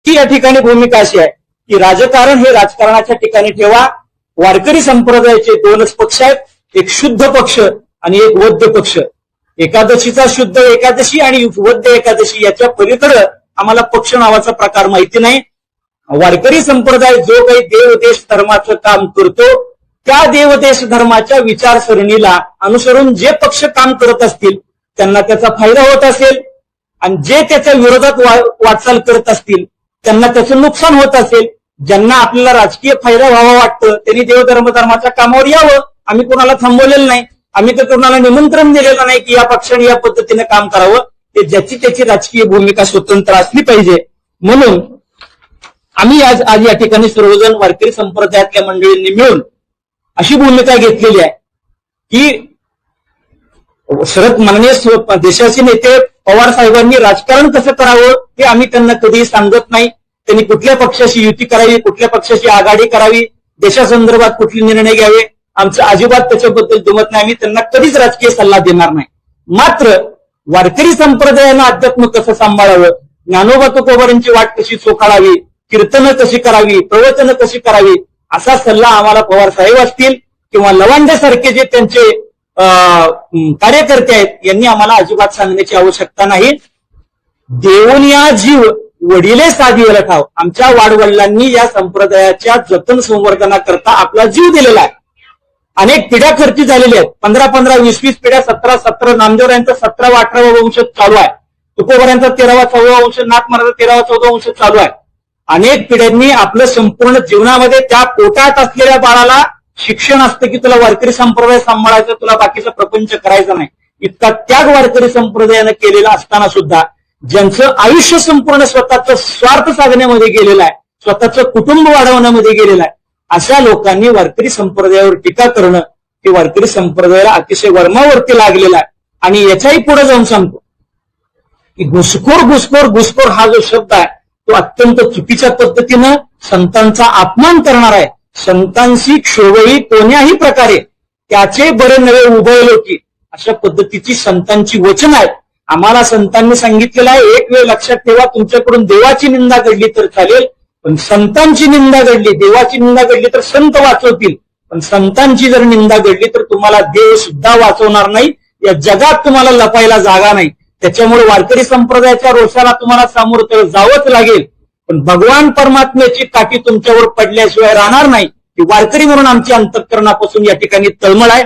आमची या ठिकाणी भूमिका अशी आहे की राजकारण हे राजकारणाच्या ठिकाणी ठेवा. वारकरी संप्रदायाचे दोनच पक्ष आहेत, एक शुद्ध पक्ष आणि एक वद्य पक्ष. एकादशीचा शुद्ध एकादशी आणि वद्य एकादशी याच्या पलीकडे आम्हाला पक्ष नावाचा प्रकार माहिती नाही. वारकरी संप्रदाय जो काही देवदेश धर्माचं काम करतो त्या देवदेश धर्माच्या विचारसरणीला अनुसरून जे पक्ष काम करत असतील त्यांना त्याचा फायदा होत असेल आणि जे त्याच्या विरोधात वाटचाल करत असतील त्यांना त्याचं नुकसान होत असेल. ज्यांना आपल्याला राजकीय फायदा व्हावा वाटतं त्यांनी धर्माच्या कामावर यावं. आम्ही कोणाला थांबवलेलं नाही, आम्ही तर कोणाला निमंत्रण दिलेलं नाही की या पक्षाने या पद्धतीने काम करावं. ते ज्याची त्याची राजकीय भूमिका स्वतंत्र असली पाहिजे. म्हणून आम्ही आज या ठिकाणी सर्वजण वारकरी संप्रदायातल्या मंडळींनी मिळून अशी भूमिका घेतलेली आहे की माननीय देशाचे नेते पवार साहेबांनी राजकारण कसं करावं हे आम्ही त्यांना कधीही सांगत नाही. त्यांनी कुठल्या पक्षाशी युती करावी, कुठल्या पक्षाशी आघाडी करावी, देशासंदर्भात कुठले निर्णय घ्यावे, आमचं अजिबात त्याच्याबद्दल दुमत नाही. आम्ही त्यांना कधीच राजकीय सल्ला देणार नाही. मात्र वारकरी संप्रदायानं अध्यात्म कसं सांभाळावं, ज्ञानोबा तुकोबारांची वाट कशी चोखाळावी, कीर्तनं कशी करावी, प्रवचनं कशी करावी, असा सल्ला आम्हाला पवार साहेब असतील किंवा लवांड्यासारखे जे त्यांचे कार्यकर्ते आहेत यांनी आम्हाला अजिबात सांगण्याची आवश्यकता नाही. देऊन या जीव वडिले साधीवर ठाव. आमच्या वाडवडिलांनी या संप्रदायाच्या जतन संवर्धनाकरता आपला जीव दिलेला आहे. अनेक पिढ्या खर्ची झालेल्या आहेत. 15-15, 20-20 पिढ्या, 17-17 नामदेवरायांचा 17वा-18वा वंश चालू आहे. तुकोबारायांचा 13वा-14वा वंश, नाथ महाराजांचा 13वा-14वा वंश चालू आहे. अनेक पिढ्यांनी आपलं संपूर्ण जीवनामध्ये त्या पोटात असलेल्या बाळाला शिक्षण असतं की तुला वारकरी संप्रदाय सांभाळायचा, तुला बाकीचा प्रपंच करायचा नाही, इतका त्याग वारकरी संप्रदायानं केलेला असताना सुद्धा ज्यांचं आयुष्य संपूर्ण स्वतःचं स्वार्थ साधण्यामध्ये गेलेलं आहे, स्वतःचं कुटुंब वाढवण्यामध्ये गेलेलं आहे, अशा लोकांनी वारकरी संप्रदायावर टीका करणं हे वारकरी संप्रदायाला अतिशय वर्मावरती लागलेला आहे. आणि याच्याही पुढे जाऊन सांगतो की घुसखोर हा जो शब्द आहे तो अत्यंत चुकीच्या पद्धतीनं संतांचा अपमान करणार आहे. संतांशी क्षोभही कोण्याही प्रकारे त्याचे बरे नवे उभयलो की अशा पद्धतीची संतांची वचन आहेत. आम्हाला संतांनी सांगितलेलं आहे, एक वेळ लक्षात ठेवा, तुमच्याकडून देवाची निंदा घडली तर चालेल, पण संतांची निंदा घडली, देवाची निंदा घडली तर संत वाचवतील, पण संतांची जर निंदा घडली तर तुम्हाला देव सुद्धा वाचवणार नाही. या जगात तुम्हाला लपायला जागा नाही. त्याच्यामुळे वारकरी संप्रदायाच्या रोषाला तुम्हाला सामोरं जावंच लागेल. पण भगवान परमात्म्याची काठी तुमच्यावर पडल्याशिवाय राहणार नाही. ती वारकरी म्हणून आमची अंतःकरणापासून या ठिकाणी तळमळ आहे.